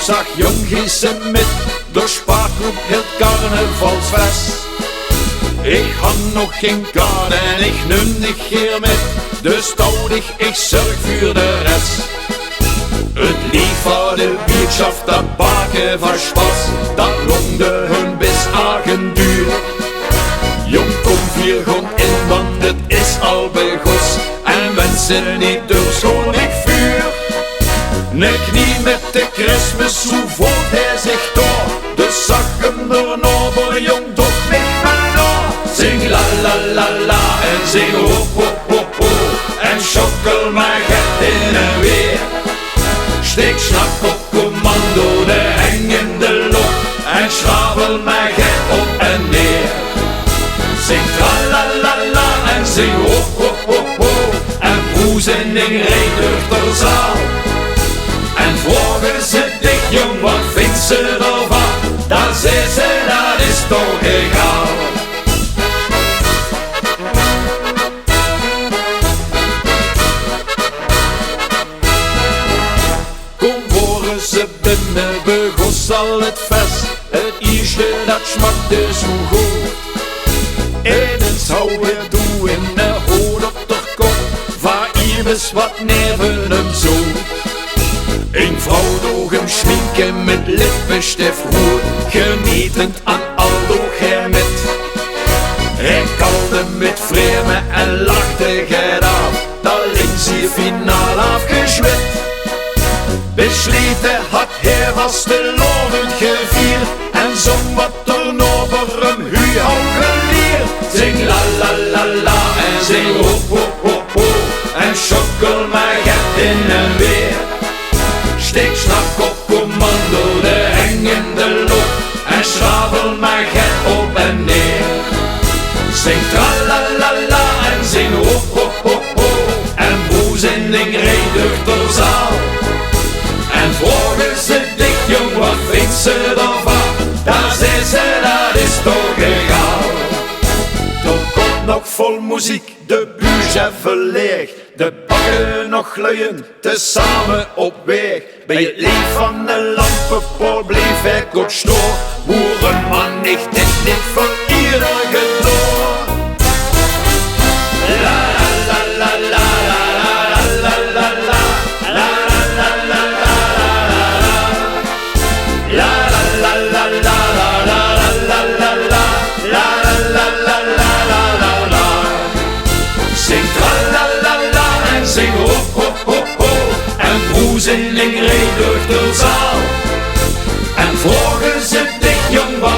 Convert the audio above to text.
zag Jóng met door sjpaarkloep heel carnavalsfest. Ik had nog geen kaart en ik neem dich hier met, dus Touw, dich, ik zorg voor de rest. Het lief van de Wieëdsjaf, dat bakke van Spaß, dat longde hun bis agen duur. Jong, kom hier gewoon in, want het is al begos, en wensen niet door schoon ik vuur. Ne knie met de Christmas, hoe voelt hij zich door? Dus zag hem door Noaber, Jong, toch met mijn oor. Zing la la la la en zing ho ho ho ho, en schokkel maar get in en weer. Steek Sjnak op commando, de hengende lucht, en schravel maar get op en neer. Zing tra la la la en zing ho ho ho ho, en broezening reed door de zaal. En vroegen ze dich, Jong, wat vindt ze ervan? Dan zei ze, dat is toch egaal. Kom horen ze binnen, begos al het vest. Het ijsje dat smakte zo goed. En zou het doen in de hoed op de kop, waar iemand wat neven hem zo. Een vrouw doog hem schminken met lippenstift roer, genietend aan al doog hij met. Hij kalde met vreemden en lachte gij af, dat links hier finaal aafgezjwit. Besleten had hij was te loven gevierd, en zong wat door Noaber hem hu al geleerd. Zing la la la la en zing ho ho ho ho, en schokkel maar get in en weer. Steek Sjnak op commando, de hengende lucht, en schravel maar get op en neer. Zing tra la la la en zing ho ho ho ho, en broezening reed door de zaal. En vroegen ze dich, Jong, wat vindt ze ervan? Daar zei ze, dat is toch egaal. Er komt nog vol muziek, de buurman leeg, de bakken nog gluien, tezamen op weg. Bij het lief van de lampenpoort bleef hij kort stoor. Boerenman, nicht, niet voor ieder gedoor. La la la la la la la la la la la la la la la la la la la. Zing tra la la la en zing ho ho ho ho, en broezening reed door de zaal. En vroegen ze dich, Jong, wat